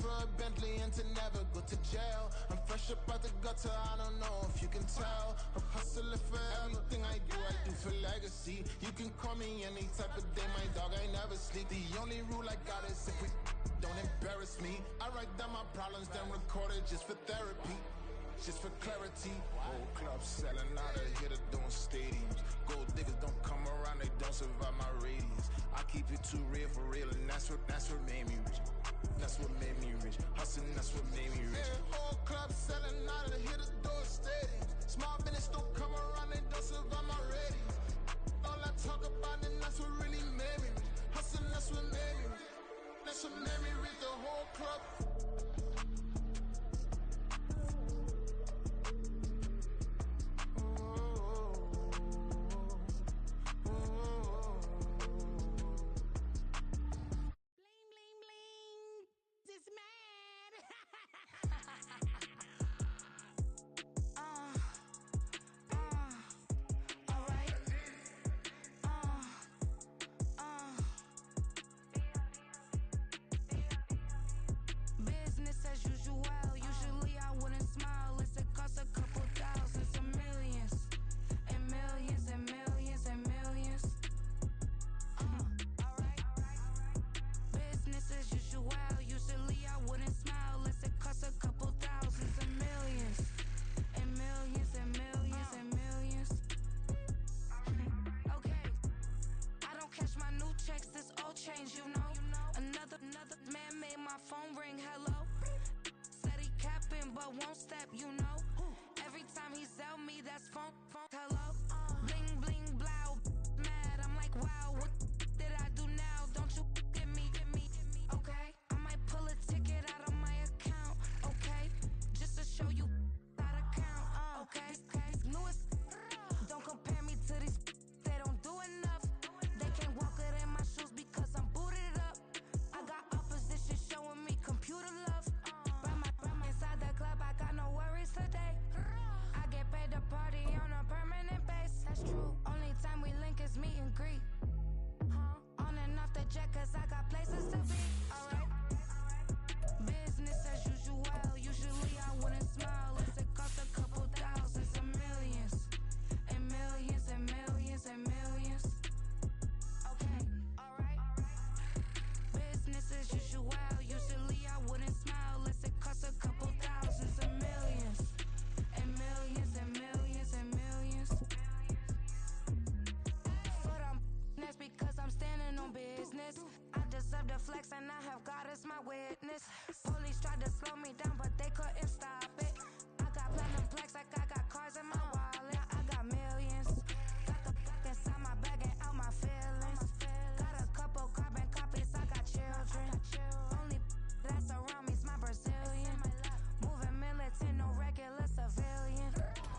for a Bentley and to never go to jail. I'm fresh up out the gutter, I don't know if you can tell. I'm hustling for everything I do for legacy. You can call me any type of day, my dog, I never sleep. The only rule I got is if we don't embarrass me. I write down my problems, then record it just for therapy. Just for clarity, whole club selling out of here to doing stadiums. Gold diggers don't come around, they don't survive my radius. I keep it too real for real, and that's what made me rich. That's what made me rich. Hustling, that's what made me rich. Yeah, whole club selling out of here to doing stadiums. Small business don't come around, they don't survive my radius. All I talk about, and that's what really made me rich. Hustling, that's what made me rich. That's what made me rich. The whole club. Won't step, you know. Every time he sell me, that's phone, hello. Bling, bling, blow, mad. I'm like, wow, what did I do now? Don't you get me, okay? I might pull a ticket out of my account, okay? Just to show you how to count, okay? Lewis, don't compare me to these, they don't do enough. They can't walk it in my shoes because I'm booted up. I got opposition showing me computer love. Inside the club, I got no worries today. I get paid to party on a permanent base. That's true. Only time we link is meet and greet. On and off the jet, cause I got places to be. Alright. Business as usual. Usually I wouldn't smile unless it cost a couple thousands and millions. And millions and millions and millions. Okay, alright. Business as usual. Usually I wouldn't smile unless it cost a couple thousands and millions. And millions and millions and millions. For them, that's because I'm standing on business. I deserve the flex and I have God as my witness. Police tried to slow me down, but they couldn't stop it. I got platinum plaques like I got cars in my wallet. I got millions. Got the fuck inside my bag and out my feelings. Got a couple carbon copies, I got children. Only that's around me's my Brazilian. Moving militant, no regular civilian.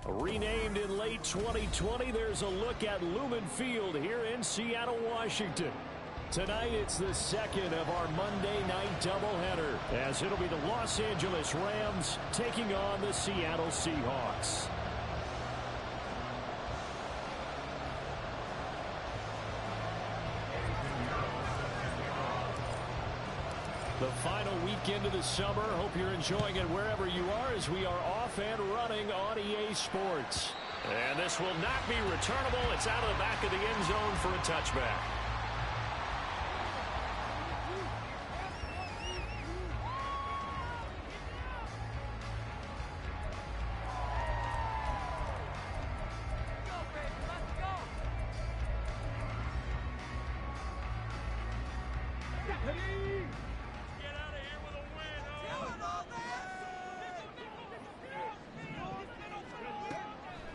Renamed in late 2020, there's a look at Lumen Field here in Seattle, Washington. Tonight, it's the second of our Monday night doubleheader, as it'll be the Los Angeles Rams taking on the Seattle Seahawks. The final weekend of the summer. Hope you're enjoying it wherever you are, as we are off and running on EA Sports. And this will not be returnable. It's out of the back of the end zone for a touchback.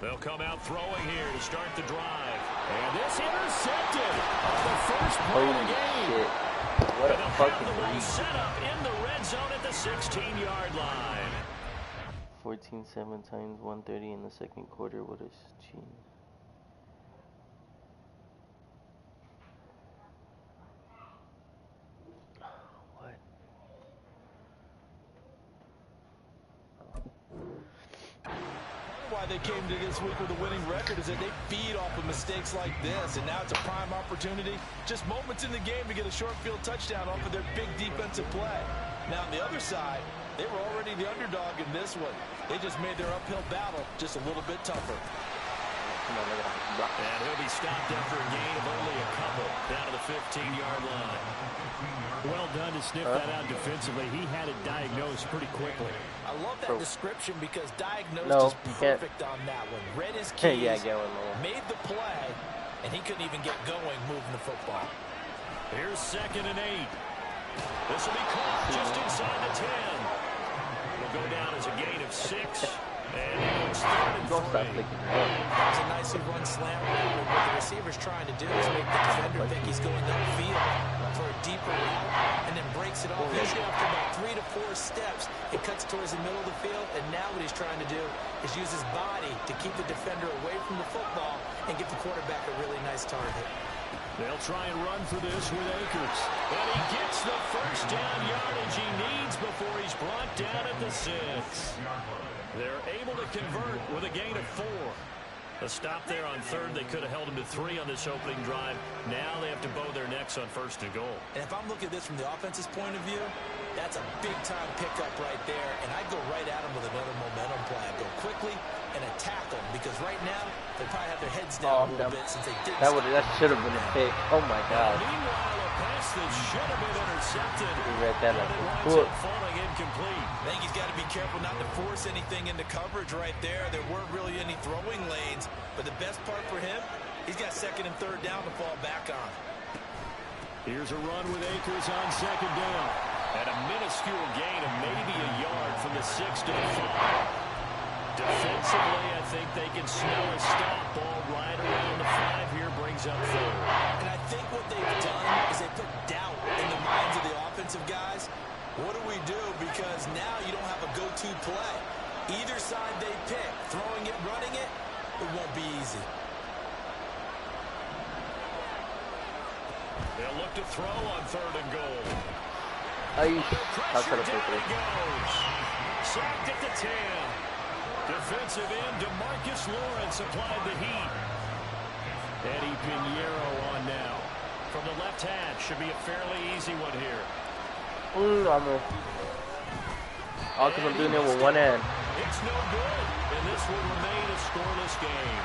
They'll come out throwing here to start the drive. And this intercepted on the first play of the game. Shit. What a fucking lead. Set up in the red zone at the 16-yard line. 14-7 times 130 in the second quarter. What a cheat. What? why they came to this week with a winning record is that they feed off of mistakes like this, and now it's a prime opportunity. Just moments in the game to get a short field touchdown off of their big defensive play. Now, on the other side, they were already the underdog in this one. They just made their uphill battle just a little bit tougher. And he'll be stopped after a gain of only a couple down to the 15-yard line. Well done to sniff that out defensively. He had it diagnosed pretty quickly. I love that description because diagnosed is perfect on that one. Read his keys, made the play, and he couldn't even get going moving the football. Here's 2nd and 8. This will be caught just inside the 10. It'll go down as a gain of 6. And it's 3rd and 3. It's a nicely run slant route. What the receiver's trying to do is make the defender think he's going upfield for a deeper route and then breaks it off. Usually after about 3 to 4 steps, it cuts towards the middle of the field. And now what he's trying to do is use his body to keep the defender away from the football and give the quarterback a really nice target. They'll try and run for this with Akers. And he gets the first down yardage he needs before he's brought down at the 6. They're able to convert with a gain of 4. A stop there on 3rd. They could have held him to 3 on this opening drive. Now they have to bow their necks on 1st and goal. And if I'm looking at this from the offense's point of view, that's a big-time pickup right there. And I'd go right at him with another momentum play. I'd go quickly and attack them because right now they probably have their heads down a little bit since they didn't. That should have been a pick. Oh my God. Meanwhile, a pass that should have been intercepted. He read that like a book. Falling incomplete. I think he's got to be careful not to force anything into coverage right there. There weren't really any throwing lanes, but the best part for him, he's got 2nd and 3rd down to fall back on. Here's a run with Akers on 2nd down. And a minuscule gain of maybe a yard from the 6 to the 5. Defensively, I think they can smell a stop. Ball right around the 5 here, brings up 3rd. And I think what they've done is they put doubt in the minds of the offensive guys. What do we do? Because now you don't have a go-to play. Either side they pick, throwing it, running it, it won't be easy. They'll look to throw on 3rd and goal. I'll try to pick it. Sacked at the 10. Defensive end DeMarcus Lawrence applied the heat. Eddie Pinheiro on now. From the left hash, should be a fairly easy one here. All because I'm doing it with one hand. It's no good, and this will remain a scoreless game.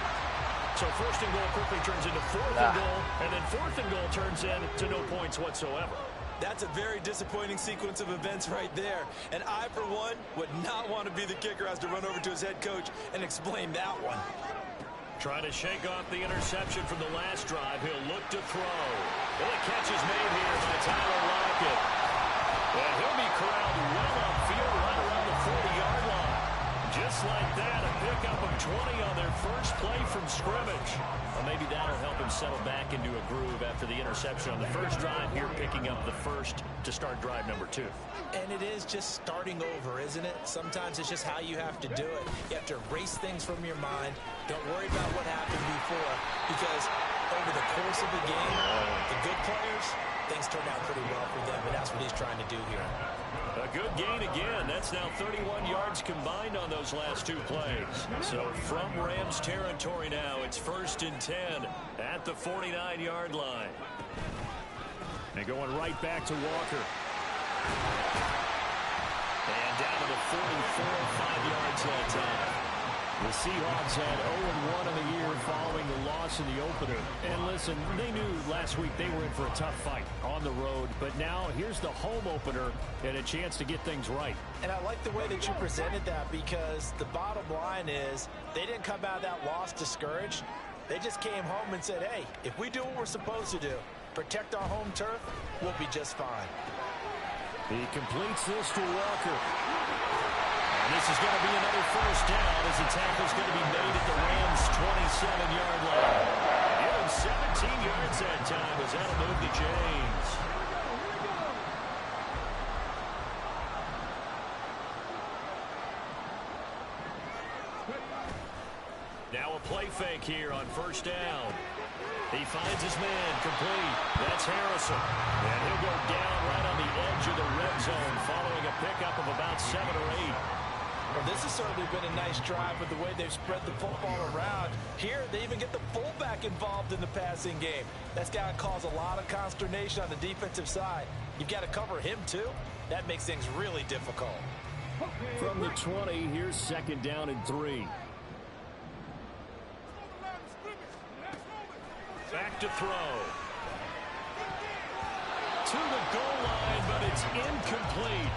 So 1st and goal quickly turns into 4th and goal, and then 4th and goal turns into no points whatsoever. That's a very disappointing sequence of events right there. And I, for one, would not want to be the kicker as to run over to his head coach and explain that one. Trying to shake off the interception from the last drive. He'll look to throw. And the catch is made here by Tyler Lockett. And he'll be corralled well upfield right around the 40-yard line. Just like that, a pickup of 20 on their first play from scrimmage. Well, maybe that'll help him settle back into a groove after the interception on the first drive. Here picking up the first to start drive number 2. And it is just starting over, isn't it? Sometimes it's just how you have to do it. You have to erase things from your mind. Don't worry about what happened before, because over the course of the game, the good players, things turn out pretty well for them, and that's what he's trying to do here. A good gain again. That's now 31 yards combined on those last 2 plays. So from Rams territory now, it's 1st and 10 at the 49-yard line. And going right back to Walker. And down to the 44, 5 yards that time. The Seahawks had 0-1 in the year following the loss in the opener. And listen, they knew last week they were in for a tough fight on the road. But now here's the home opener and a chance to get things right. And I like the way that you presented that, because the bottom line is they didn't come out of that loss discouraged. They just came home and said, hey, if we do what we're supposed to do, protect our home turf, we'll be just fine. He completes this to Walker. And this is going to be another first down as the tackle's going to be made at the Rams' 27-yard line. Give him 17 yards that time as that'll move the chains. Now a play fake here on first down. He finds his man complete. That's Harrison. And he'll go down right on the edge of the red zone following a pickup of about 7 or 8. Well, this has certainly been a nice drive with the way they've spread the football around. Here, they even get the fullback involved in the passing game. That's got to cause a lot of consternation on the defensive side. You've got to cover him, too. That makes things really difficult. From the 20, here's 2nd down and 3. Back to throw. To the goal line, but it's incomplete.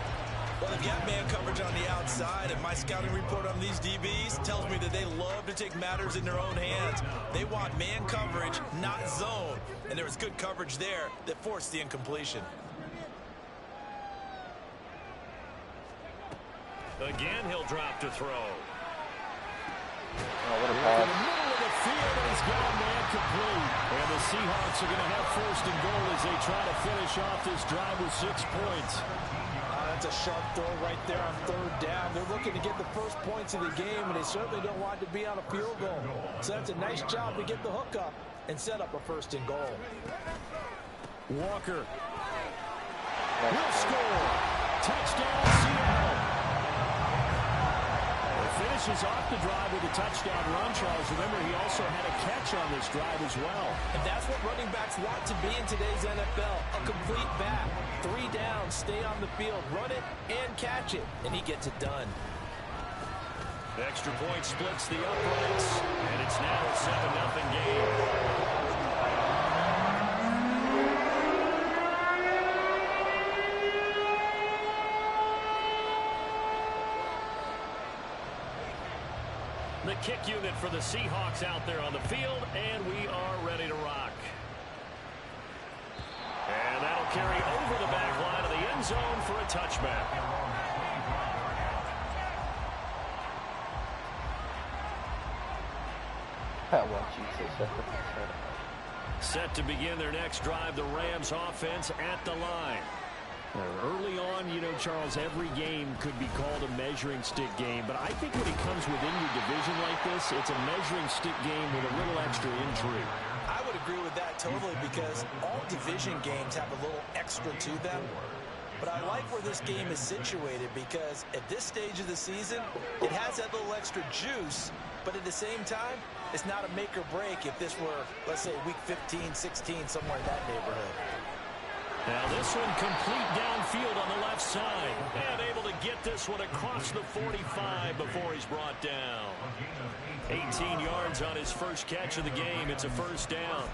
Well, they've got man coverage on the outside, and my scouting report on these DBs tells me that they love to take matters in their own hands. They want man coverage, not zone. And there was good coverage there that forced the incompletion. Again, he'll drop to throw. Oh, what a In pass. the middle of the field, and he's got a man complete. And the Seahawks are going to have 1st and goal as they try to finish off this drive with 6 points. That's a sharp throw right there on 3rd down. They're looking to get the first points of the game, and they certainly don't want to be on a field goal. So that's a nice job to get the hook up and set up a 1st and goal. Walker will score. Touchdown, Seattle. Finishes off the drive with a touchdown run, Charles. Remember, he also had a catch on this drive as well. And that's what running backs want to be in today's NFL, a complete back. 3 downs, stay on the field, run it, and catch it, and he gets it done. Extra point splits the uprights, and it's now a 7-0 game. The kick unit for the Seahawks out there on the field, and we are ready to rock. And that'll carry over the back line of the end zone for a touchback. I want you to say Set to begin their next drive, the Rams offense at the line. Early on, you know, Charles, every game could be called a measuring stick game, but I think when it comes within your division like this, it's a measuring stick game with a little extra intrigue. I would agree with that totally because all division games have a little extra to them. But I like where this game is situated because at this stage of the season, it has that little extra juice, but at the same time, it's not a make or break if this were, let's say, week 15, 16, somewhere in that neighborhood. Now this one complete downfield on the left side. And able to get this one across the 45 before he's brought down. 18 yards on his first catch of the game. It's a 1st down.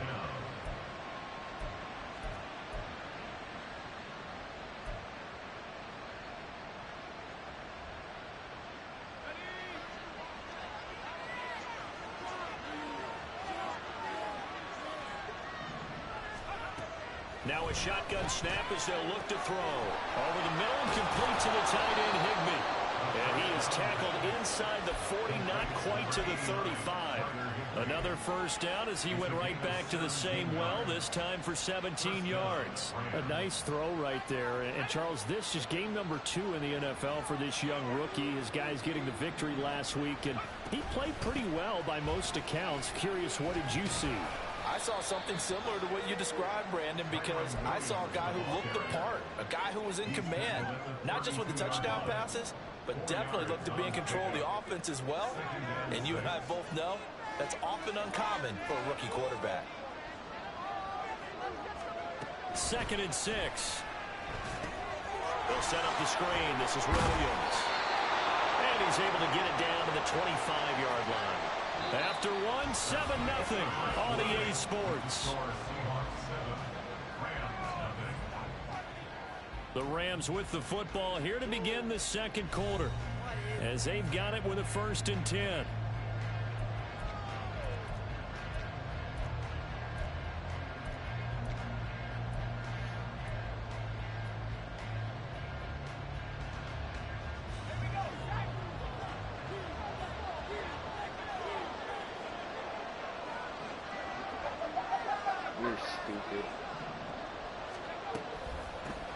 Now a shotgun snap as they'll look to throw. Over the middle and complete to the tight end, Higbee. And he is tackled inside the 40, not quite to the 35. Another 1st down as he went right back to the same well, this time for 17 yards. A nice throw right there. And Charles, this is game number 2 in the NFL for this young rookie. His guys getting the victory last week, and he played pretty well by most accounts. Curious, what did you see? I saw something similar to what you described, Brandon, because I saw a guy who looked the part, a guy who was in command, not just with the touchdown passes, but definitely looked to be in control of the offense as well. And you and I both know that's often uncommon for a rookie quarterback. 2nd and 6. They'll set up the screen. This is Williams. And he's able to get it down to the 25-yard line. After 7-0 on EA Sports. The Rams with the football here to begin the 2nd quarter as they've got it with a 1st and 10. You're stupid.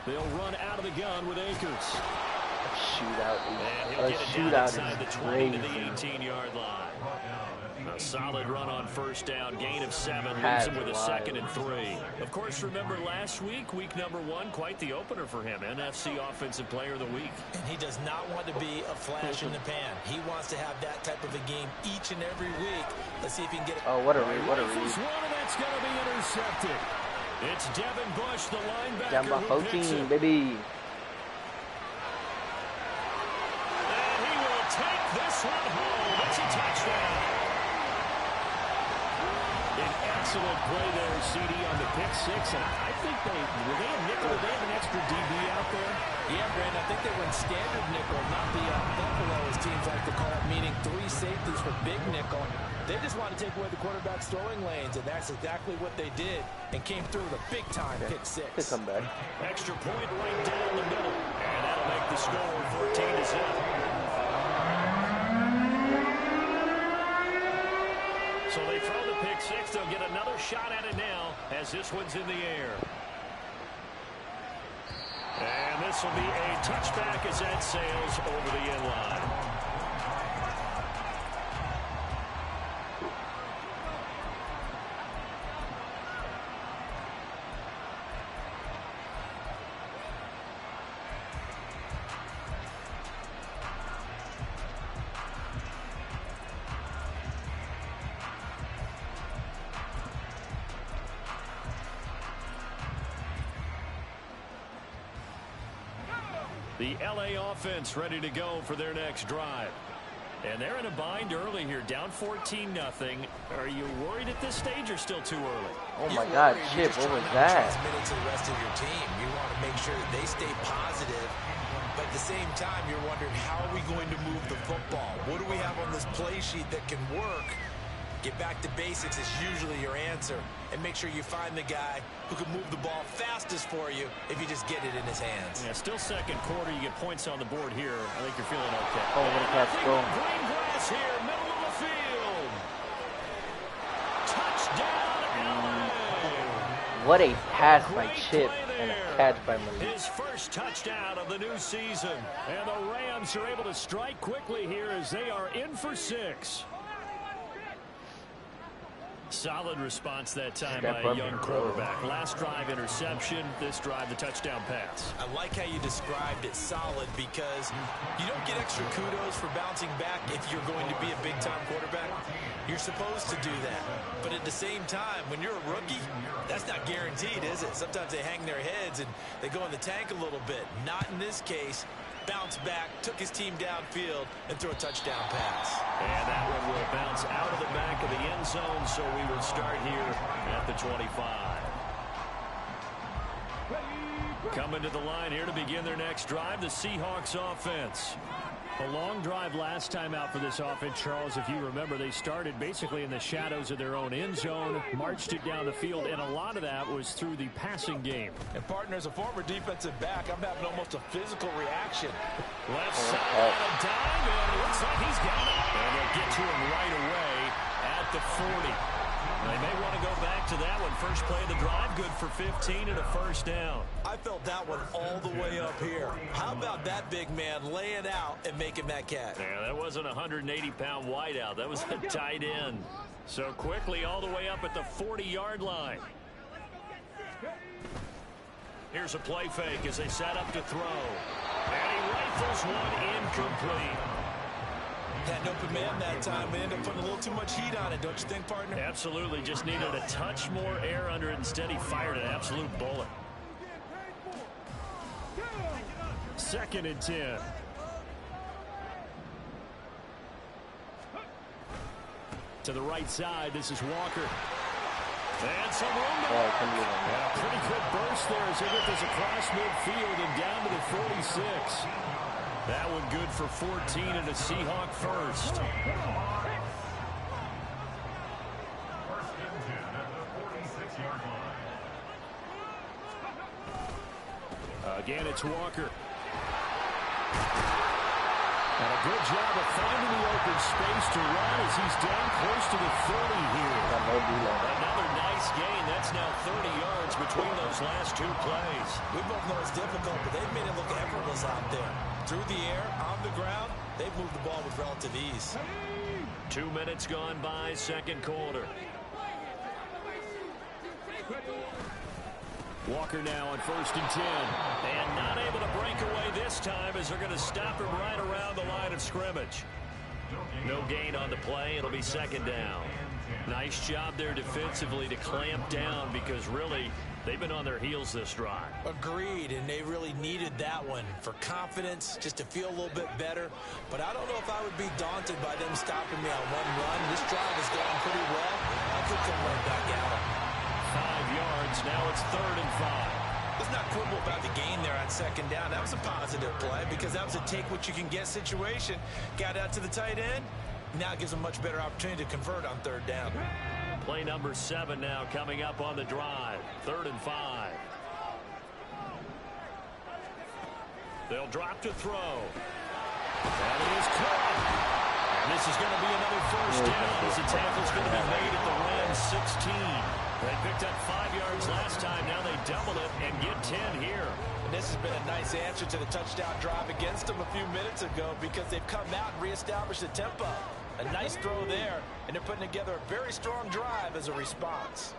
They'll run out of the gun with Akers. A shootout And he'll get it down inside the 20 to the 18-yard line. A solid run on first down, gain of 7, leaves him with a 2nd and 3. Of course, remember last week, week number 1, quite the opener for him, NFC Offensive Player of the Week. And he does not want to be a flash in the pan. He wants to have that type of a game each and every week. Let's see if he can get it. Oh, what a read, what a read. One, that's going to be intercepted. It's Devin Bush, the linebacker, Jamba who picks it. baby. And he will take this one home. It's a touchdown. An excellent play there, CD, on the pick 6. And I think were they a nickel? Did they have an extra DB out there? Yeah, Brandon, I think they went standard nickel, not the buffalo, as teams like to call it, meaning 3 safeties for big nickel. They just want to take away the quarterback's throwing lanes, and that's exactly what they did, and came through with a big-time pick 6. Good comeback. Extra point right down the middle. And that'll make the score 14-0. So they throw the pick 6. They'll get another shot at it now as this one's in the air. And this will be a touchback as that sails over the end line. The LA offense ready to go for their next drive. And they're in a bind early here, down 14-0. Are you worried at this stage or still too early? Oh my God, Chip, what was that? Transmit it to the rest of your team. You want to make sure that they stay positive, but at the same time, you're wondering, how are we going to move the football? What do we have on this play sheet that can work? Get back to basics is usually your answer. And make sure you find the guy who can move the ball fastest for you if you just get it in his hands. Yeah, still second quarter. You get points on the board here. I think you're feeling okay. Oh, what a catch, go. Green grass here, middle of the field. Touchdown, LA. What a pass by Great Chip play and a there. catch by Malik. His first touchdown of the new season. And the Rams are able to strike quickly here as they are in for 6. Solid response that time by a young quarterback. Last drive interception, this drive the touchdown pass. I like how you described it, solid, because you don't get extra kudos for bouncing back if you're going to be a big-time quarterback. You're supposed to do that. But at the same time, when you're a rookie, that's not guaranteed, is it? Sometimes they hang their heads and they go in the tank a little bit. Not in this case. Bounce back, took his team downfield, and threw a touchdown pass. And that one will bounce out of the back of the end zone, so we will start here at the 25. Coming to the line here to begin their next drive, the Seahawks offense. A long drive last time out for this offense, Charles. If you remember, they started basically in the shadows of their own end zone, marched it down the field, and a lot of that was through the passing game. And, partner, as a former defensive back, I'm having almost a physical reaction. Left side on a dive, and it looks like he's got it. And they'll get to him right away at the 40. They may want to go back to that one. First play of the drive, good for 15 and a first down. I felt that one all the way up here. How about that big man laying out and making that catch? Yeah, that wasn't a 180-pound wideout. That was a tight end. So quickly all the way up at the 40-yard line. Here's a play fake as they set up to throw. And he rifles one incomplete. Had an open man that time. We ended up putting a little too much heat on it, don't you think, partner? Absolutely. Just needed a touch more air under it. Instead, he fired an absolute bullet. 2nd and 10. To the right side, this is Walker. And some room to work. And a pretty quick burst there as they get this across midfield and down to the 46. That one good for 14 and a Seahawk first. Again, it's Walker. And a good job of finding the open space to run as he's down close to the 30 here. Another nice gain. That's now 30 yards between those last 2 plays. We both know it's difficult, but they've made it look effortless out there. Through the air, on the ground, they've moved the ball with relative ease. 2 minutes gone by, second quarter. Walker now on 1st and 10. And not able to break away this time as they're going to stop him right around the line of scrimmage. No gain on the play. It'll be 2nd down. Nice job there defensively to clamp down because really they've been on their heels this drive. Agreed, and they really needed that one for confidence, just to feel a little bit better. But I don't know if I would be daunted by them stopping me on one run. This drive has gone pretty well. I could come right back at them. 5 yards. Now it's 3rd and 5. Let's not quibble about the gain there on 2nd down. That was a positive play because that was a take-what-you-can-get situation. Got out to the tight end. Now it gives them a much better opportunity to convert on 3rd down. Play number 7 now coming up on the drive. 3rd and 5. They'll drop to throw. And it is caught. And this is going to be another 1st down as the tackle's going to be made at the Rams 16. They picked up 5 yards last time. Now they doubled it and get 10 here. And this has been a nice answer to the touchdown drive against them a few minutes ago because they've come out and reestablished the tempo. A nice throw there, and they're putting together a very strong drive as a response.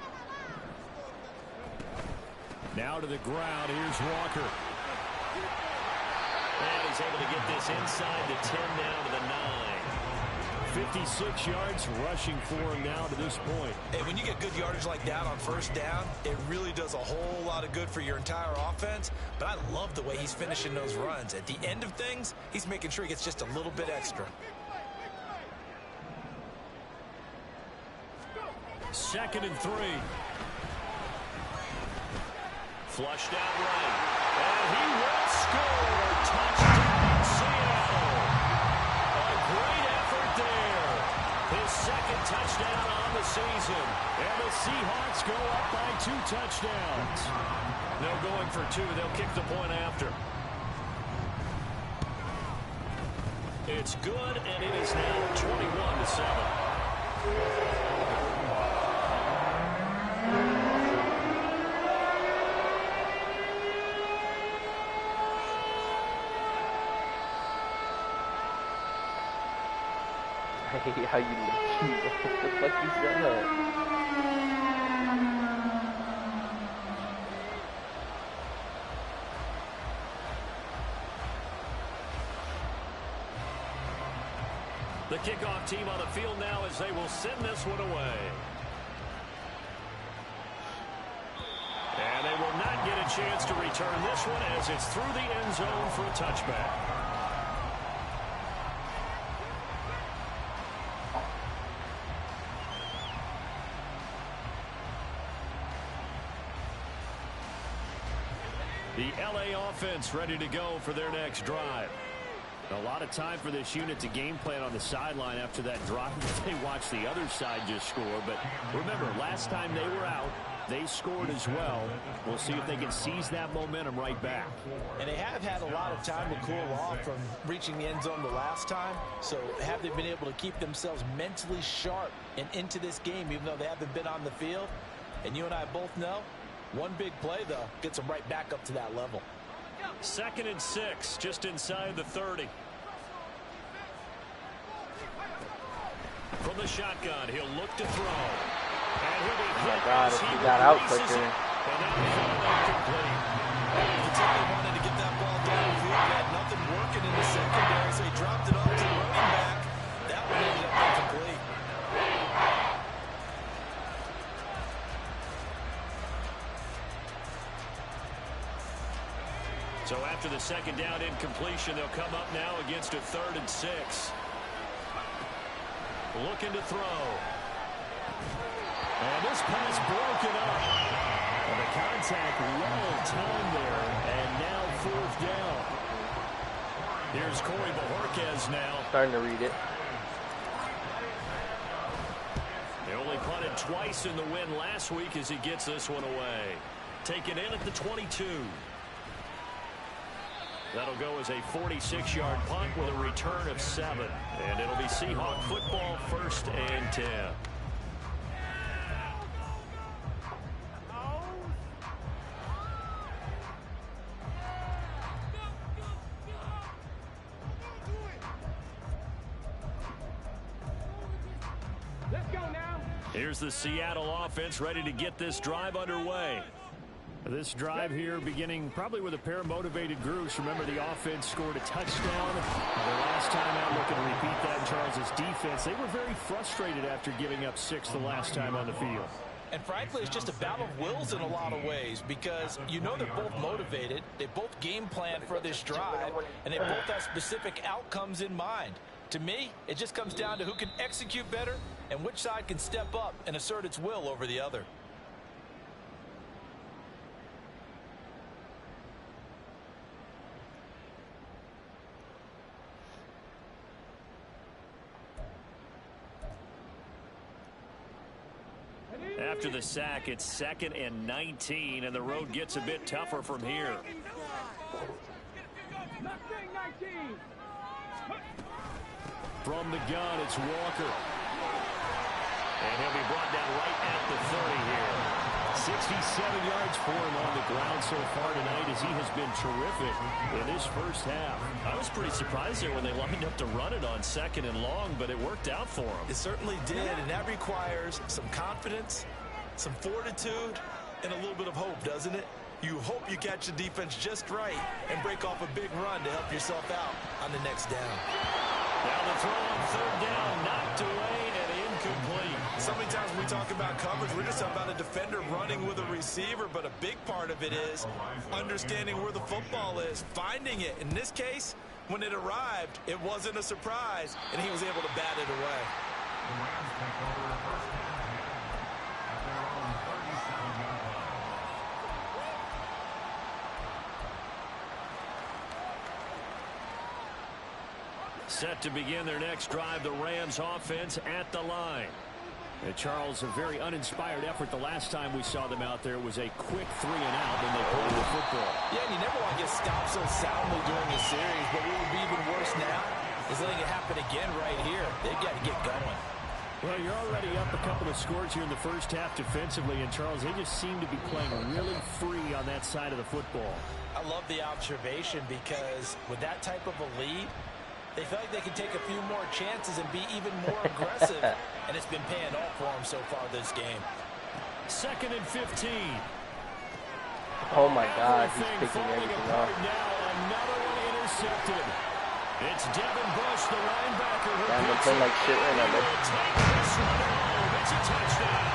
Now to the ground. Here's Walker. And he's able to get this inside the 10 down to the 9. 56 yards rushing for him now to this point. Hey, when you get good yardage like that on 1st down, it really does a whole lot of good for your entire offense. But I love the way he's finishing those runs. At the end of things, he's making sure he gets just a little bit extra. 2nd and 3. Flushed out right. And he will score. Touchdown, Seattle. A great effort there. His 2nd touchdown on the season. And the Seahawks go up by 2 touchdowns. No going for 2. They'll kick the point after. It's good, and it is now 21-7. I hate how you look. What the fuck is that? The kickoff team on the field now as they will send this one away. And they will not get a chance to return this one as it's through the end zone for a touchback. The LA offense ready to go for their next drive. A lot of time for this unit to game plan on the sideline after that drive. They watched the other side just score. But remember, last time they were out, they scored as well. We'll see if they can seize that momentum right back. And they have had a lot of time to cool off from reaching the end zone the last time. So have they been able to keep themselves mentally sharp and into this game even though they haven't been on the field? And you and I both know, one big play, though, gets them right back up to that level. 2nd and 6, just inside the 30. From the shotgun, he'll look to throw. And he'll be hit. Oh my God, if he got out quicker. And that incomplete. The team wanted to get that ball downfield. They had nothing working in the secondary, so he dropped it off to the running back. That one ended up incomplete. So after the 2nd down incompletion, they'll come up now against a 3rd and 6. Looking to throw. And this pass broken up. And the contact well timed there. And now 4th down. Here's Corey Bojorquez now. Starting to read it. They only punted twice in the win last week as he gets this one away. Taken in at the 22. That'll go as a 46-yard punt with a return of 7. And it'll be Seahawk football 1st and 10. Here's the Seattle offense ready to get this drive underway. This drive here beginning probably with a pair of motivated groups. Remember, the offense scored a touchdown. The last time out, looking to repeat that in Charles' defense. They were very frustrated after giving up 6 the last time on the field. And frankly, it's just a battle of wills in a lot of ways because you know they're both motivated. They both game plan for this drive, and they both have specific outcomes in mind. To me, it just comes down to who can execute better and which side can step up and assert its will over the other. After the sack, it's 2nd and 19, and the road gets a bit tougher from here. From the gun, it's Walker. And he'll be brought down right at the 30 here. 67 yards for him on the ground so far tonight as he has been terrific in his first half. I was pretty surprised there when they lined up to run it on 2nd and long, but it worked out for him. It certainly did, and that requires some confidence, some fortitude, and a little bit of hope, doesn't it? You hope you catch the defense just right and break off a big run to help yourself out on the next down. Now the throw on 3rd down, knocked away and incomplete. So many times when we talk about coverage, we're just talking about a defender running with a receiver, but a big part of it is understanding where the football is, finding it. In this case, when it arrived, it wasn't a surprise, and he was able to bat it away. Set to begin their next drive, the Rams offense at the line. And Charles, a very uninspired effort the last time we saw them out there. It was a quick 3 and out, and they played the football. Yeah, and you never want to get stopped so soundly during a series, but what would be even worse now is letting it happen again right here. They've got to get going. Well, you're already up a couple of scores here in the first half defensively, and Charles, they just seem to be playing really free on that side of the football. I love the observation because with that type of a lead, they feel like they can take a few more chances and be even more aggressive, and it's been paying off for them so far this game. 2nd and 15. Oh my God, he's picking everything up. Now another one intercepted. It's Devin Bush, the linebacker. Damn, they're playing like shit right now, man. It's a touchdown.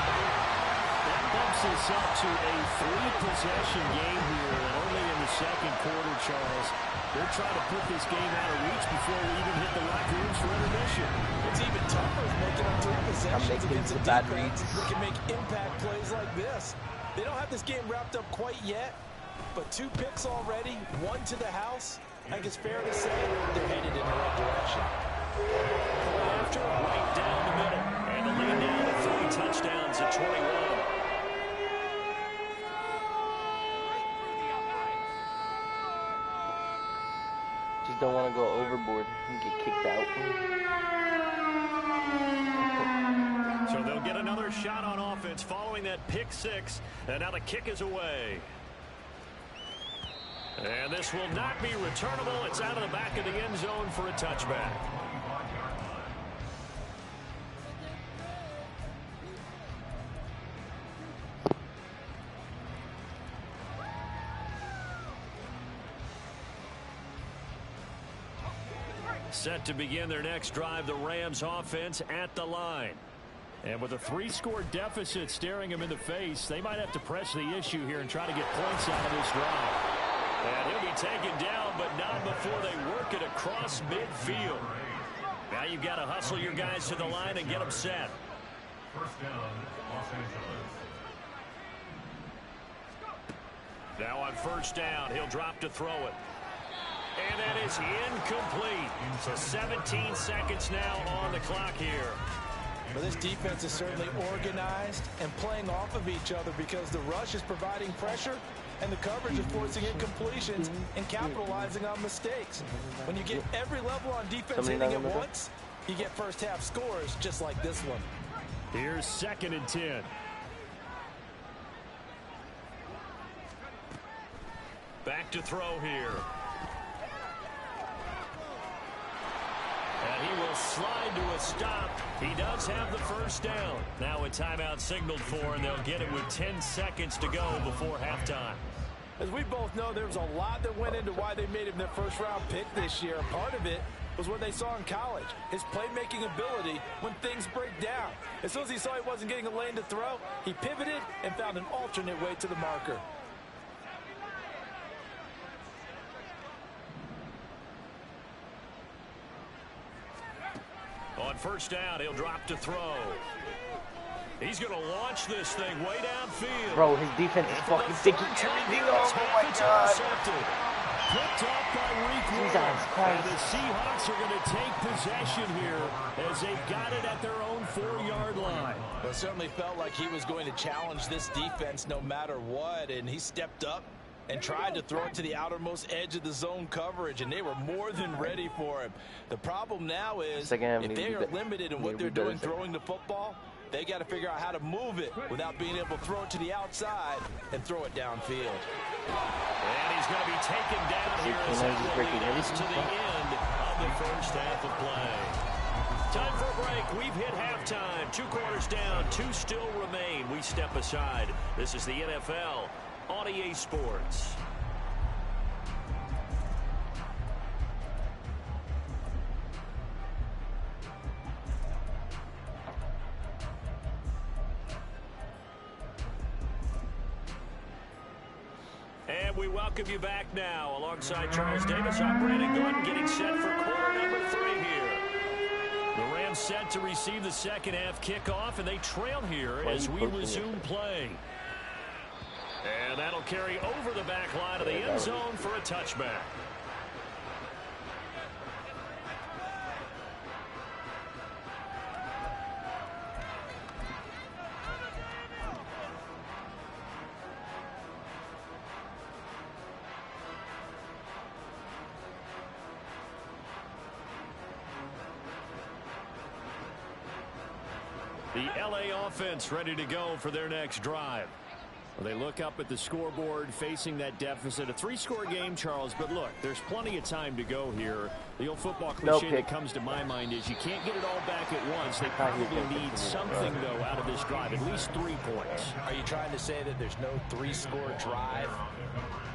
That bumps us up to a 3-possession game here, and only in the 2nd quarter, Charles. They're trying to put this game out of reach before we even hit the locker rooms for intermission. It's even tougher making up 3 possessions against a defense that can make impact plays like this. They don't have this game wrapped up quite yet, but 2 picks already, 1 to the house. I think it's fair to say they're headed in the right direction. After right down the middle, and the lead now to 3 touchdowns at 21. Just don't want to go overboard and get kicked out. So they'll get another shot on offense following that pick 6, and now the kick is away. And this will not be returnable. It's out of the back of the end zone for a touchback. Set to begin their next drive, the Rams offense at the line. And with a 3-score deficit staring them in the face, they might have to press the issue here and try to get points out of this drive. And he'll be taken down, but not before they work it across midfield. Now you've got to hustle your guys to the line and get them set. First down, Los Angeles. Now on 1st down, he'll drop to throw it. And that is incomplete. So 17 seconds now on the clock here. Well, this defense is certainly organized and playing off of each other because the rush is providing pressure and the coverage is forcing incompletions and capitalizing on mistakes. When you get every level on defense hitting at once, you get first half scores just like this one. Here's 2nd and 10. Back to throw here. And he will slide to a stop. He does have the first down. Now a timeout signaled for, and they'll get it with 10 seconds to go before halftime. As we both know, there was a lot that went into why they made him their first-round pick this year. And part of it was what they saw in college, his playmaking ability when things break down. As soon as he saw he wasn't getting a lane to throw, he pivoted and found an alternate way to the marker. On first down, he'll drop to throw. He's going to launch this thing way downfield. Bro, his defense is fucking sticky. Oh my God. Picked up by Reek Jesus Christ. And the Seahawks are going to take possession here as they've got it at their own 4-yard line. Well, it certainly felt like he was going to challenge this defense no matter what, and he stepped up and tried to throw it to the outermost edge of the zone coverage, and they were more than ready for him. The problem now is if they are limited in what they're doing throwing the football, they got to figure out how to move it without being able to throw it to the outside and throw it downfield. And he's going to be taken down here as that lead us to the end of the first half of play. Time for a break. We've hit halftime. 2 quarters down, 2 still remain. We step aside. This is the NFL on EA Sports. And we welcome you back now. Alongside Charles Davis, I'm Brandon Gordon, getting set for quarter number 3 here. The Rams set to receive the second half kickoff, and they trail here as we resume play. And that'll carry over the back line of the end zone for a touchback. The LA offense ready to go for their next drive. Well, they look up at the scoreboard facing that deficit. A 3-score game, Charles, but look, there's plenty of time to go here. The old football cliche that comes to my mind is you can't get it all back at once. They probably need something, though, out of this drive, at least 3 points. Are you trying to say that there's no 3-score drive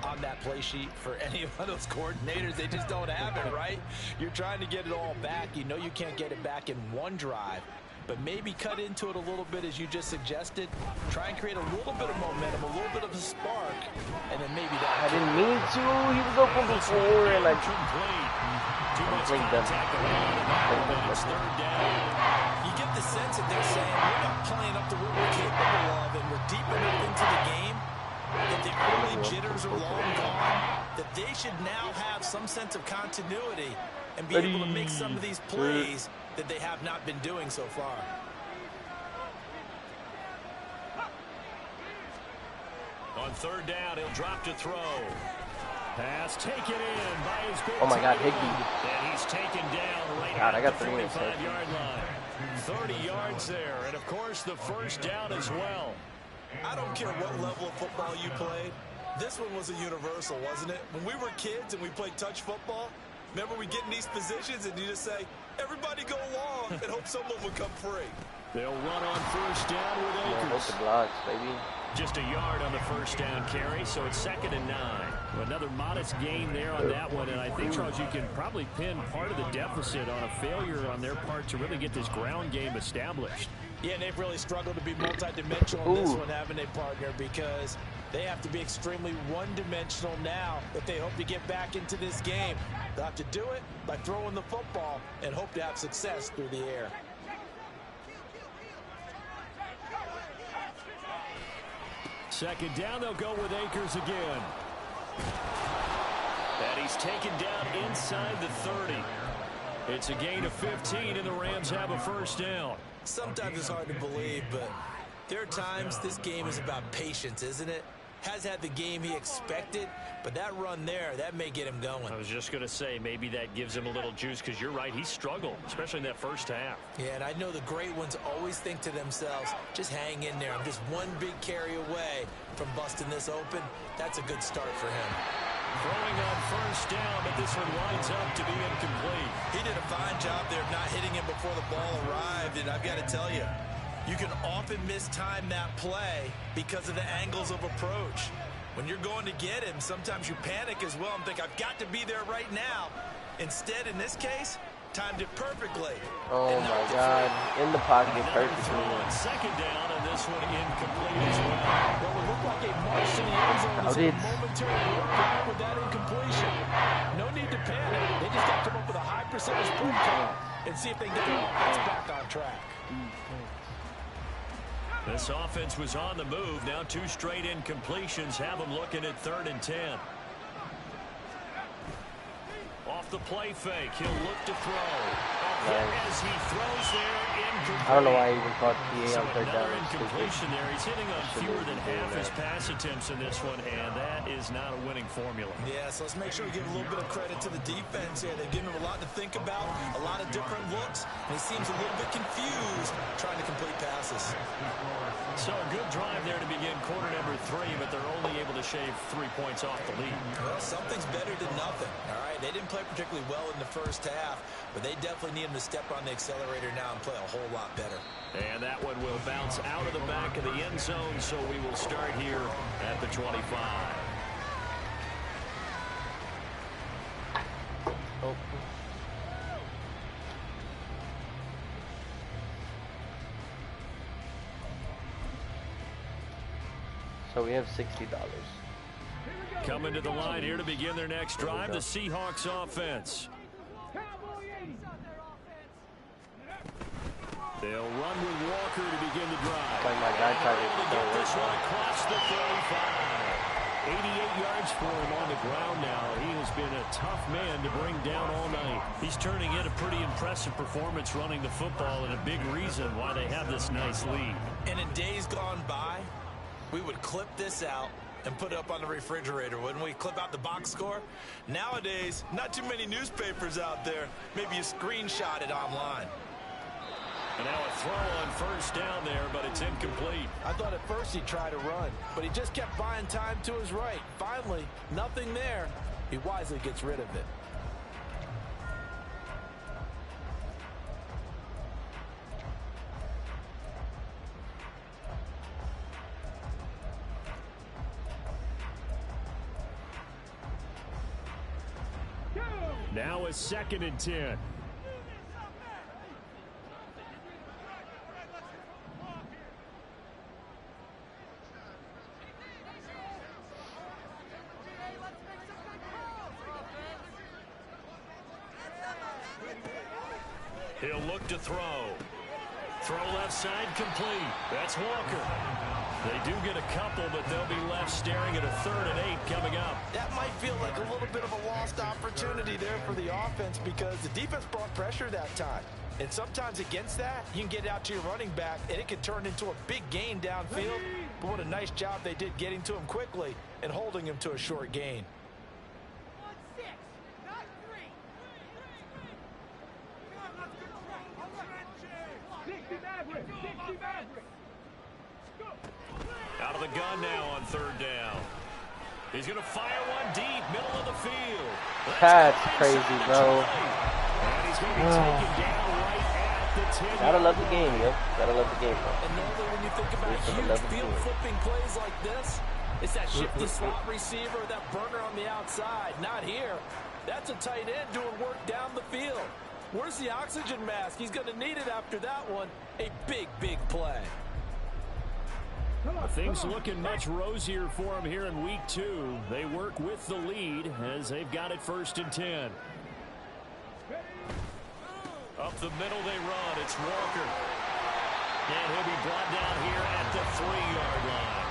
on that play sheet for any of those coordinators? They just don't have it, right? You're trying to get it all back. You know you can't get it back in one drive. But maybe cut into it a little bit as you just suggested. Try and create a little bit of momentum, a little bit of a spark, and then maybe that. I didn't mean to. He was open before, and like. Too much contact around, and it's third down. You get the sense that they're saying we're not playing up to what we're capable of, and we're deep enough into the game that the early jitters are long gone. That they should now have some sense of continuity and be able to make some of these plays that they have not been doing so far. On third down, he'll drop to throw. Pass taken in by his goal. Oh my God, Higbee. And he's taken down right God, I got at the 3 minutes. 45-yard line. 30 yards there, and of course the first down as well. I don't care what level of football you played. This one was a universal, wasn't it? When we were kids and we played touch football, remember we get in these positions and you just say, everybody go along and hope someone will come free. They'll run on first down with Akers. The blocks, baby. Just a yard on the first down carry, so it's 2nd and 9. Another modest gain there on that one, and I think, Charles, you can probably pin part of the deficit on a failure on their part to really get this ground game established. Yeah, and they've really struggled to be multidimensional in this one, haven't they, partner? Because they have to be extremely one-dimensional now if they hope to get back into this game. They'll have to do it by throwing the football and hope to have success through the air. Second down, they'll go with Akers again. And he's taken down inside the 30. It's a gain of 15, and the Rams have a first down. Sometimes it's hard to believe, but there are times this game is about patience, isn't it? Has had the game he expected, but that run there, that may get him going. I was just going to say, maybe that gives him a little juice, because you're right, he struggled, especially in that first half. Yeah, and I know the great ones always think to themselves, just hang in there. I'm just one big carry away from busting this open. That's a good start for him. Throwing on first down, but this one winds up to be incomplete. He did a fine job there of not hitting him before the ball arrived, and I've got to tell you, you can often mistime that play because of the angles of approach. When you're going to get him, sometimes you panic as well and think, I've got to be there right now. Instead, in this case, timed it perfectly. Oh my God, in the pocket perfectly. Second down, and this one incomplete as well. Well, it looked like a march to the end zone as a momentary workaround with that incompletion. No need to panic. They just got to come up with a high percentage play count and see if they can get their offense back on track. This offense was on the move. Now 2 straight incompletions have them looking at 3rd and 10. Off the play fake, he'll look to throw. As he throws there, incomplete. I don't know why he even caught PA on 3rd down. Incompletion there. He's hitting on fewer than half his pass attempts in this one, and that is not a winning formula. Yeah, so let's make sure we give a little bit of credit to the defense here. They've given him a lot to think about, a lot of different looks, and he seems a little bit confused trying to complete passes. So a good drive there to begin quarter number 3, but they're only able to shave 3 points off the lead. Well, something's better than nothing, all right? They didn't play particularly well in the first half, but they definitely need him to step on the accelerator now and play a whole lot better. And that one will bounce out of the back of the end zone, so we will start here at the 25. Oh. So we have $60. Coming to the line here to begin their next drive, the Seahawks offense. They'll run with Walker to begin the drive. Like my guy tried to get this one across the 35. 88 yards for him on the ground now. He has been a tough man to bring down all night. He's turning in a pretty impressive performance running the football, and a big reason why they have this nice lead. And in days gone by, we would clip this out and put it up on the refrigerator, wouldn't we? Clip out the box score. Nowadays, not too many newspapers out there. Maybe you screenshot it online. And now a throw on first down there, but it's incomplete. I thought at first he'd try to run, but he just kept buying time to his right. Finally, nothing there. He wisely gets rid of it. Now a 2nd and 10. He'll look to throw. Throw left side complete. That's Walker. They do get a couple, but they'll be left staring at a 3rd and 8 coming up. That might feel like a little bit of a lost opportunity there for the offense because the defense brought pressure that time. And sometimes against that, you can get out to your running back, and it can turn into a big gain downfield. But what a nice job they did getting to him quickly and holding him to a short gain. Out of the gun now on 3rd down. He's going to fire one deep, middle of the field. That's crazy, bro. And he's going to be taken down right at the 10. Gotta love the game, yo. Gotta love the game, bro. And normally when you think about huge field flipping plays like this, it's that shifty slot receiver, that burner on the outside. Not here. That's a tight end doing work down the field. Where's the oxygen mask? He's going to need it after that one. A big, big play. Things looking much rosier for them here in week 2. They work with the lead as they've got it 1st and 10. Up the middle they run. It's Walker. And he'll be brought down here at the 3-yard line.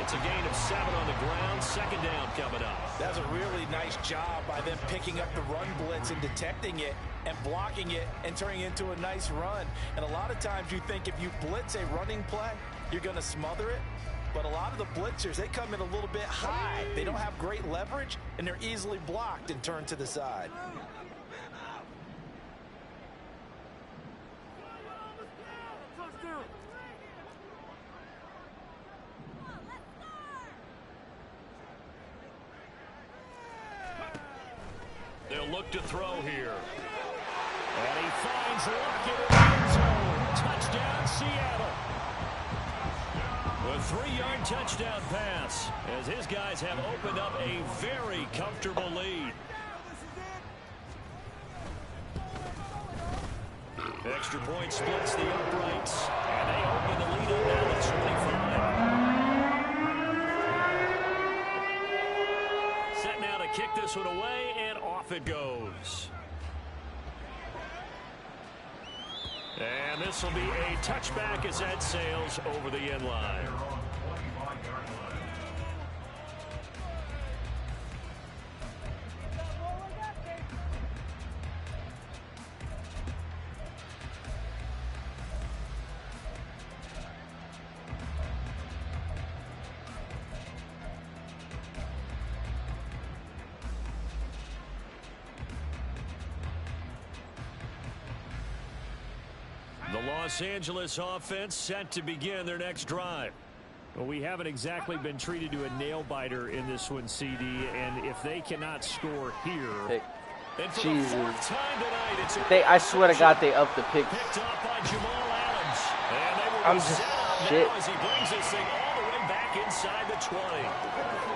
It's a gain of 7 on the ground. 2nd down coming up. That's a really nice job by them picking up the run blitz and detecting it and blocking it and turning it into a nice run. And a lot of times you think if you blitz a running play, you're going to smother it. But a lot of the blitzers, they come in a little bit high. They don't have great leverage, and they're easily blocked and turned to the side. They'll look to throw here. And he finds Lockett in the end zone. Touchdown, Seattle. A 3-yard touchdown pass as his guys have opened up a very comfortable lead. Extra point splits the uprights, and they open the lead up now to 25. Set now to kick this one away, and off it goes. And this will be a touchback as that sails over the end line. The Los Angeles offense set to begin their next drive. Well, we haven't exactly been treated to a nail-biter in this one, CD, and if they cannot score here... Jesus. I swear to God they upped the pick. I'm just shit. As he brings this thing all the way back inside the 20.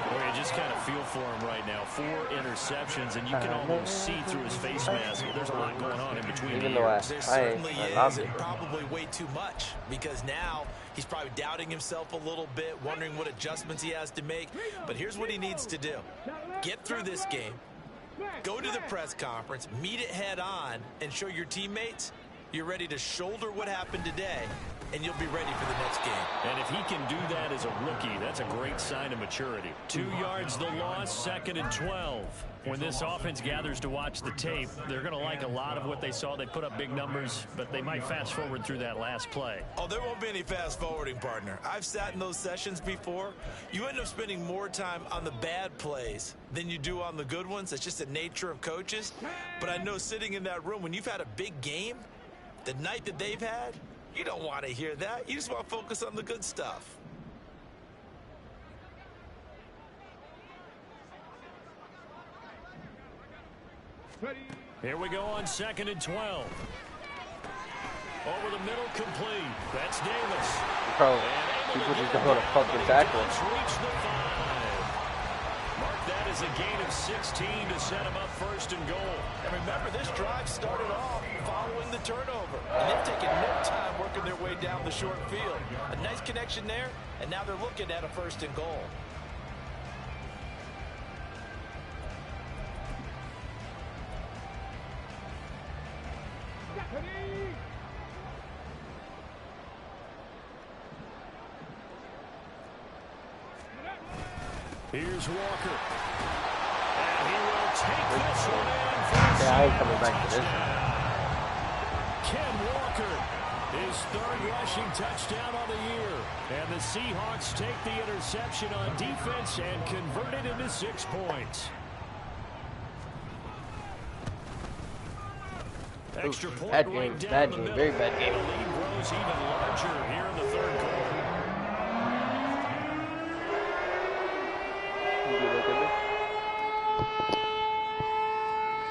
Boy, you just kind of feel for him right now. 4 interceptions, and you can almost see through his face mask. There's a lot going on in between. Even though there certainly is, and probably way too much, because now he's probably doubting himself a little bit, wondering what adjustments he has to make. But here's what he needs to do. Get through this game, go to the press conference, meet it head on, and show your teammates you're ready to shoulder what happened today, and you'll be ready for the next game. And if he can do that as a rookie, that's a great sign of maturity. 2 yards the loss, 2nd and 12. When this offense gathers to watch the tape, they're going to like a lot of what they saw. They put up big numbers, but they might fast forward through that last play. Oh, there won't be any fast forwarding, partner. I've sat in those sessions before. You end up spending more time on the bad plays than you do on the good ones. It's just the nature of coaches. But I know sitting in that room, when you've had a big game, the night that they've had, you don't want to hear that. You just want to focus on the good stuff. Here we go on 2nd and 12. Over the middle, complete. That's Davis. Bro, people just don't want to fucking tackle. Reach the 5. Mark that as a gain of 16 to set him up 1st and goal. And remember, this drive started off following the turnover. And they've taken no time working their way down the short field. A nice connection there, and now they're looking at a 1st and goal. Here's Walker. And he will take this one in. Yeah, I ain't coming back to this. Ken Walker, his 3rd rushing touchdown on the year. And the Seahawks take the interception on defense and convert it into 6 points. Extra point bad right game, down bad the game, middle. very bad game. The lead grows even larger here in the 3rd quarter.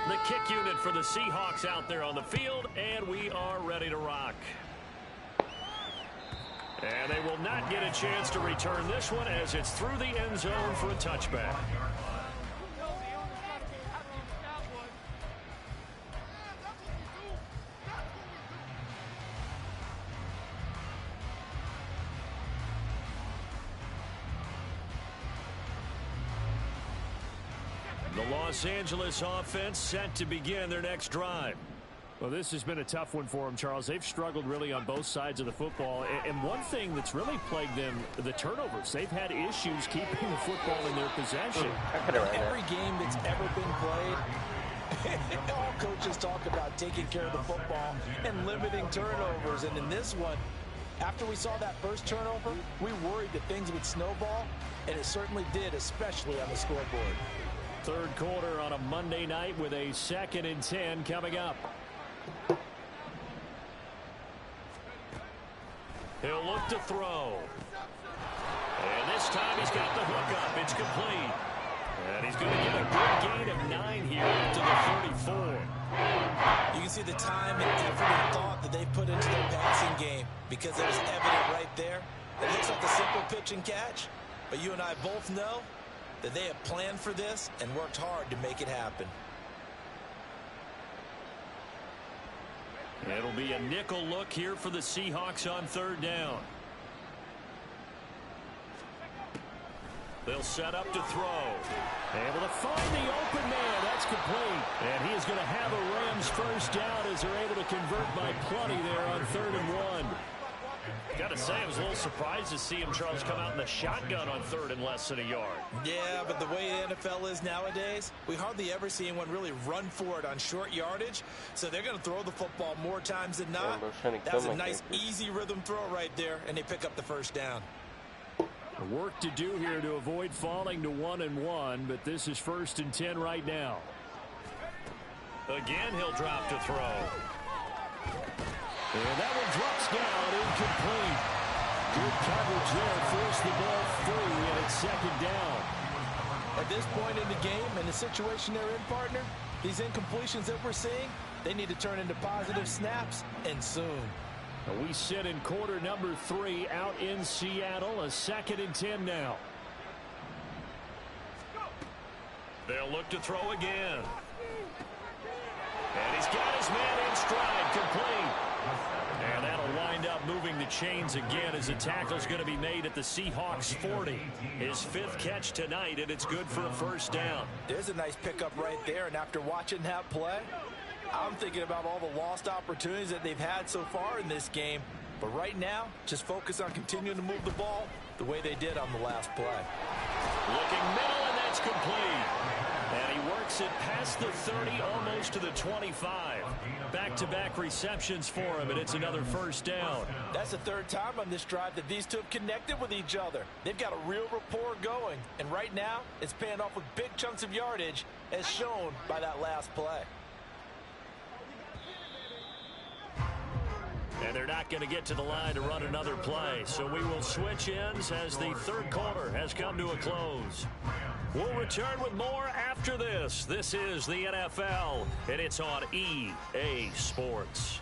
The kick unit for the Seahawks out there on the field, and we are ready to rock. And they will not get a chance to return this one as it's through the end zone for a touchback. The Los Angeles offense set to begin their next drive. Well, this has been a tough one for them, Charles. They've struggled really on both sides of the football. And one thing that's really plagued them, the turnovers. They've had issues keeping the football in their possession. Every game that's ever been played, all coaches talk about taking care of the football and limiting turnovers. And in this one, after we saw that first turnover, we worried that things would snowball, and it certainly did, especially on the scoreboard. 3rd quarter on a Monday night with a 2nd and 10 coming up. He'll look to throw. And this time he's got the hook up. It's complete. And he's going to get a good gain of 9 here to the see the time and effort and thought that they put into their passing game because it was evident right there. It looks like a simple pitch and catch, but you and I both know that they have planned for this and worked hard to make it happen. It'll be a nickel look here for the Seahawks on third down. They'll set up to throw. Able to find the open man. That's complete. And he is going to have a Rams first down as they're able to convert by plenty there on 3rd and 1. Got to say, I was a little surprised to see him, Charles, come out in the shotgun on 3rd and less than a yard. Yeah, but the way the NFL is nowadays, we hardly ever see anyone really run for it on short yardage. So they're going to throw the football more times than not. That was a nice, easy rhythm throw right there, and they pick up the first down. Work to do here to avoid falling to 1 and 1, but this is 1st and 10 right now. Again, he'll drop to throw. And that one drops down, incomplete. Good coverage there, forced the ball free, and it's 2nd down. At this point in the game and the situation they're in, partner, these incompletions that we're seeing, they need to turn into positive snaps, and soon. And we sit in quarter number 3 out in Seattle, a 2nd and 10 now. They'll look to throw again. And he's got his man in stride, complete. And that'll wind up moving the chains again as the tackle's going to be made at the Seahawks 40. His 5th catch tonight, and it's good for a first down. There's a nice pickup right there, and after watching that play, I'm thinking about all the lost opportunities that they've had so far in this game. But right now, just focus on continuing to move the ball the way they did on the last play. Looking middle, and that's complete. And he works it past the 30, almost to the 25. Back-to-back receptions for him, and it's another first down. That's the 3rd time on this drive that these two have connected with each other. They've got a real rapport going, and right now, it's paying off with big chunks of yardage, as shown by that last play. And they're not going to get to the line to run another play. So we will switch ends as the 3rd quarter has come to a close. We'll return with more after this. This is the NFL, and it's on EA Sports.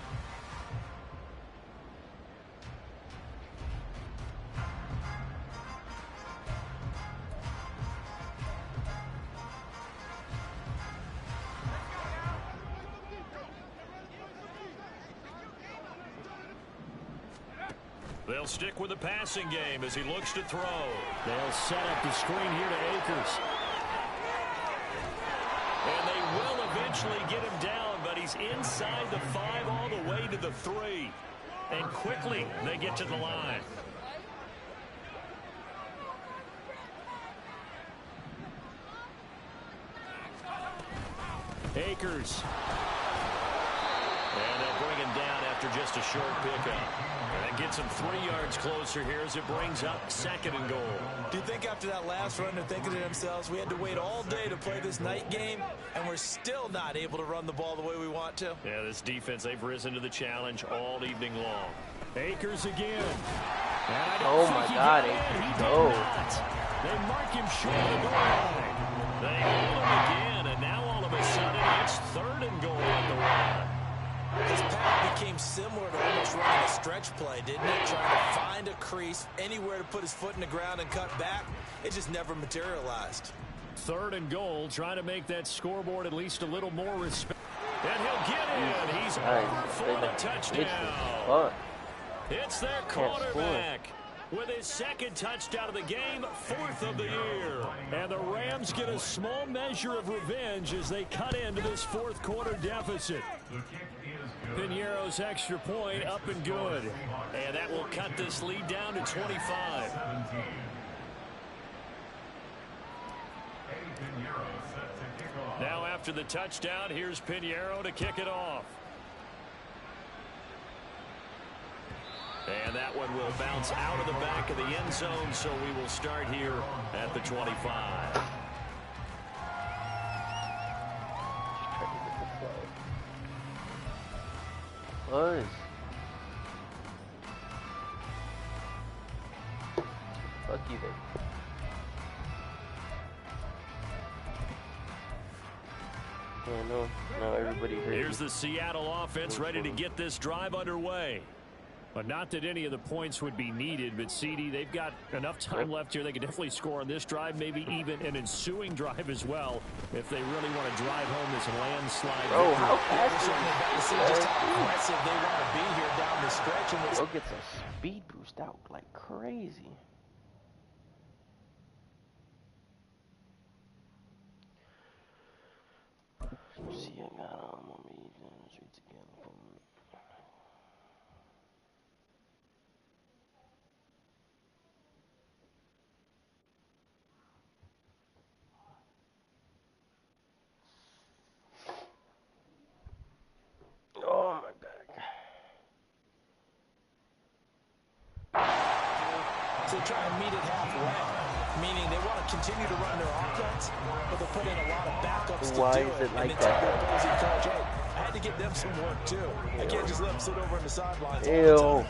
They'll stick with the passing game as he looks to throw. They'll set up the screen here to Akers. And they will eventually get him down, but he's inside the 5 all the way to the 3. And quickly they get to the line. Akers. And they'll bring him down after just a short pickup. And that gets him 3 yards closer here as it brings up 2nd and goal. Do you think after that last run they're thinking to themselves, we had to wait all day to play this night game, and we're still not able to run the ball the way we want to? Yeah, this defense, they've risen to the challenge all evening long. Akers again. Oh my God, Akers, go. They mark him short of the goal line. They hold him again, and now all of a sudden it's 3rd and goal at the line. His path became similar to almost running a stretch play, didn't it? Trying to find a crease, anywhere to put his foot in the ground and cut back. It just never materialized. 3rd and goal, trying to make that scoreboard at least a little more respect. And he'll get in. He's over for the touchdown. It's their quarterback with his 2nd touchdown of the game, 4th of the year. And the Rams get a small measure of revenge as they cut into this 4th quarter deficit. Piñeiro's extra point up and good. And that will cut this lead down to 25. Now after the touchdown, here's Piñeiro to kick it off. And that one will bounce out of the back of the end zone, so we will start here at the 25. Was. Fuck you then. I know. Now everybody hurt. Here's the Seattle offense ready to get this drive underway. But not that any of the points would be needed, but CD, they've got enough time left here. They could definitely score on this drive, maybe even an ensuing drive as well, if they really want to drive home this landslide. Oh, how fast is see just how aggressive they want to be here down the stretch. And Bro gets a speed boost out like crazy. See, I got oh my God. So they're trying to meet it halfway, meaning they want to continue to run their offense, but they'll put in a lot of backups Why to do is it like and that? tell the opposing coach, hey, I had to get them some work too. I can't just let them sit over on the sidelines all the Ew. time.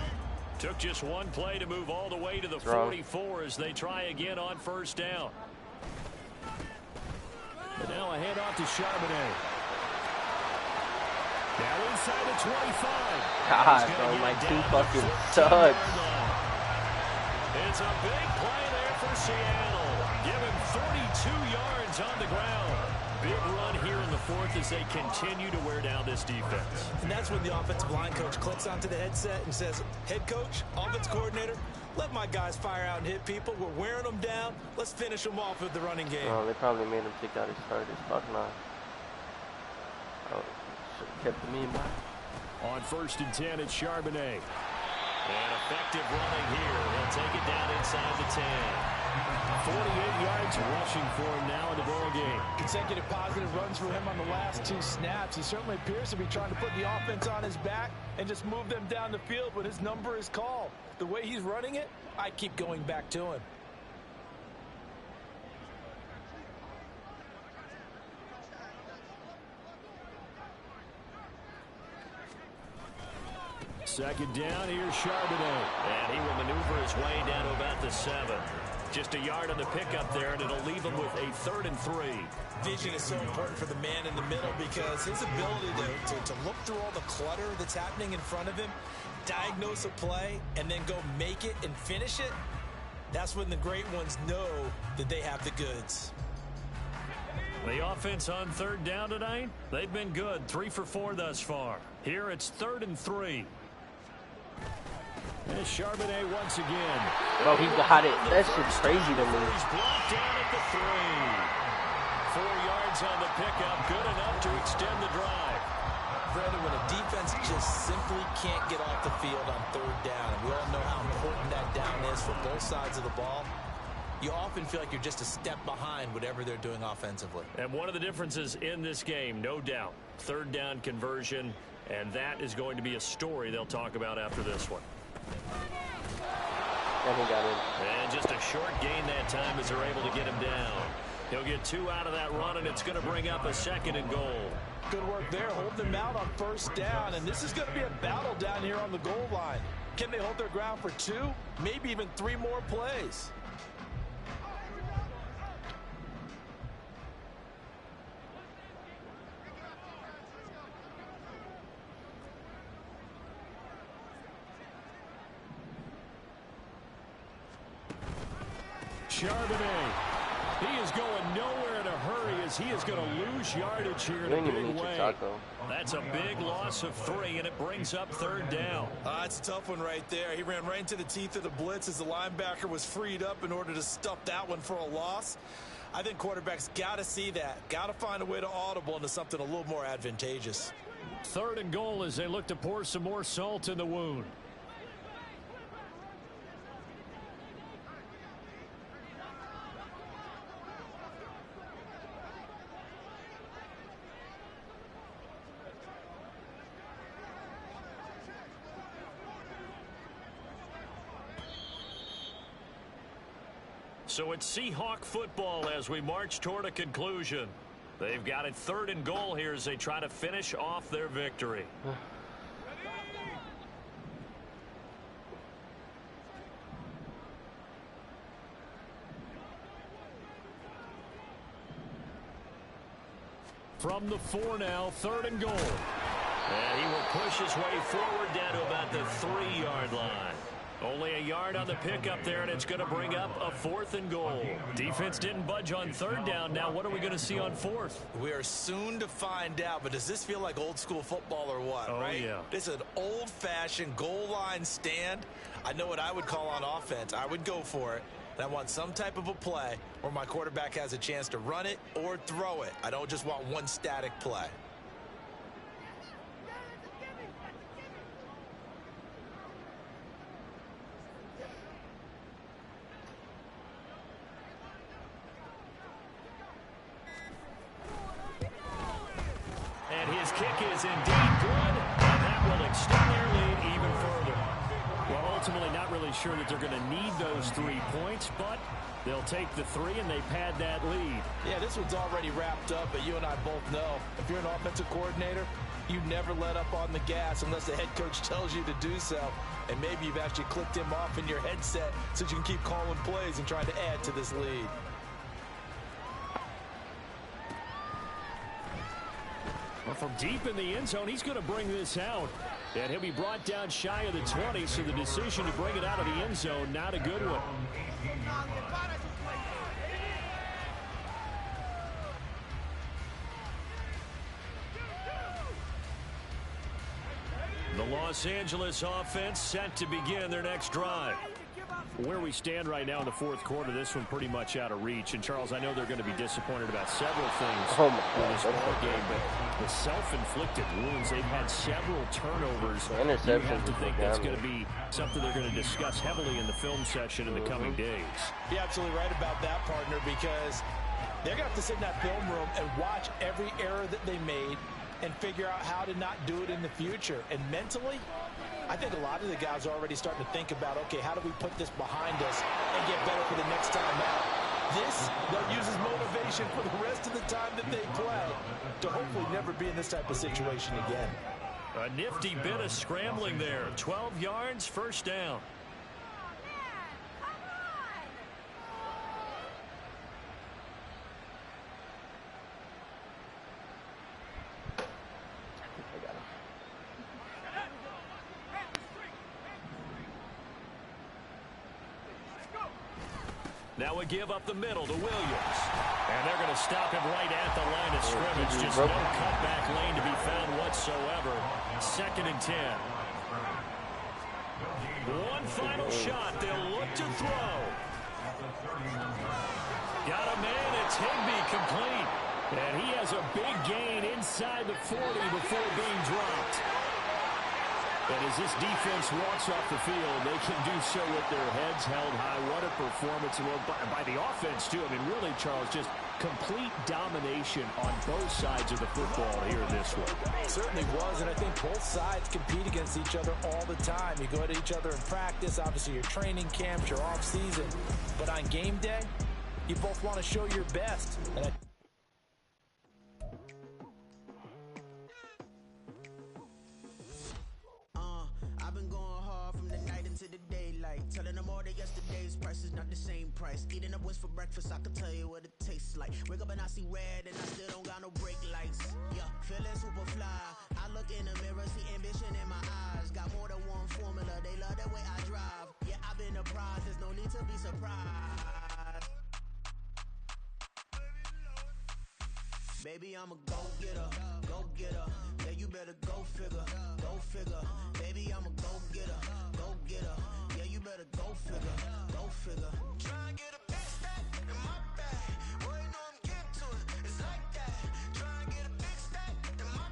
Took just one play to move all the way to the 44 as they try again on first down. And now a handoff to Charbonnet. Now inside the 25. God, bro, my team fucking sucks. It's a big play there for Seattle. Given 42 yards on the ground. Big run here in the fourth as they continue to wear down this defense. And that's when the offensive line coach clicks onto the headset and says, head coach, offense coordinator, let my guys fire out and hit people. We're wearing them down. Let's finish them off with the running game. Oh, they probably made him take out his starters. Fuck no. Oh, should have kept him in, man. On 1st and 10, it's Charbonnet. And effective running here. He'll take it down inside the 10. 48 yards rushing for him now in the ball game. Consecutive positive runs for him on the last 2 snaps. He certainly appears to be trying to put the offense on his back and just move them down the field when his number is called. The way he's running it, I keep going back to him. Second down, here's Charbonnet. And he will maneuver his way down to about the 7. Just a yard on the pickup there, and it'll leave him with a 3rd and 3. Vision is so important for the man in the middle because his ability to look through all the clutter that's happening in front of him, diagnose a play, and then go make it and finish it, that's when the great ones know that they have the goods. The offense on 3rd down tonight, they've been good. 3 for 4 thus far. Here it's 3rd and 3. And Charbonnet once again. Bro, he got it. That shit's crazy to me. He's blocked down at the 3. 4 yards on the pickup, good enough to extend the drive. Brandon, when a defense just simply can't get off the field on 3rd down, and we all know how important that down is for both sides of the ball, you often feel like you're just a step behind whatever they're doing offensively. And one of the differences in this game, no doubt, 3rd down conversion, and that is going to be a story they'll talk about after this one. And he got in. And just a short gain that time as they're able to get him down. He'll get 2 out of that run, and it's going to bring up a 2nd and goal. Good work there, holding them out on 1st down, and this is going to be a battle down here on the goal line. Can they hold their ground for 2, maybe even 3 more plays? Charbonnet. He is going nowhere in a hurry as he is going to lose yardage here in a big way. That's a big loss of 3, and it brings up 3rd down. It's a tough one right there. He ran right into the teeth of the blitz as the linebacker was freed up in order to stuff that one for a loss. I think quarterbacks got to see that. Got to find a way to audible into something a little more advantageous. 3rd and goal as they look to pour some more salt in the wound. So it's Seahawk football as we march toward a conclusion. They've got it 3rd and goal here as they try to finish off their victory. From the 4 now, 3rd and goal. And he will push his way forward down to about the 3-yard line. Only a yard on the pickup there, and it's going to bring up a 4th and goal. Defense didn't budge on 3rd down. Now what are we going to see on 4th? We are soon to find out, but does this feel like old school football or what, right? Yeah. This is an old-fashioned goal line stand. I know what I would call on offense. I would go for it. And I want some type of a play where my quarterback has a chance to run it or throw it. I don't just want one static play. And his kick is indeed good, and that will extend their lead even further. Well, ultimately not really sure that they're going to need those 3 points, but they'll take the 3 and they pad that lead. Yeah, this one's already wrapped up, but you and I both know if you're an offensive coordinator, you never let up on the gas unless the head coach tells you to do so. And maybe you've actually clicked him off in your headset so you can keep calling plays and trying to add to this lead. Well, from deep in the end zone, he's going to bring this out. And he'll be brought down shy of the 20, so the decision to bring it out of the end zone, not a good one. The Los Angeles offense set to begin their next drive. Where we stand right now in the 4th quarter, this one pretty much out of reach. And, Charles, I know they're going to be disappointed about several things in this ball game, but the self-inflicted wounds, they've had several turnovers. You have to think that's going to be something they're going to discuss heavily in the film session in the coming days. You're absolutely right about that, partner, because they're going to have to sit in that film room and watch every error that they made and figure out how to not do it in the future. And mentally, I think a lot of the guys are already starting to think about, okay, how do we put this behind us and get better for the next time out? This, they'll use as motivation for the rest of the time that they play to hopefully never be in this type of situation again. A nifty bit of scrambling there. 12 yards, 1st down. Now we give up the middle to Williams. And they're going to stop him right at the line of scrimmage. Just no cutback lane to be found whatsoever. 2nd and 10. One final shot. They'll look to throw. Got a man. It's Higbee complete. And he has a big gain inside the 40 before being dropped. And as this defense walks off the field, they can do so with their heads held high. What a performance by the offense, too. I mean, really, Charles, just complete domination on both sides of the football here in this one. It certainly was, and I think both sides compete against each other all the time. You go at each other in practice, obviously your training camps, your off-season. But on game day, you both want to show your best. And telling them all that yesterday's price is not the same price. Eating up wings for breakfast, I can tell you what it tastes like. Wake up and I see red and I still don't got no brake lights. Yeah, feeling super fly. I look in the mirror, see ambition in my eyes. Got more than one formula, they love the way I drive. Yeah, I've been a prize, there's no need to be surprised. Baby, I'm a go-getter, go-getter. Yeah, you better go figure, go figure. Baby,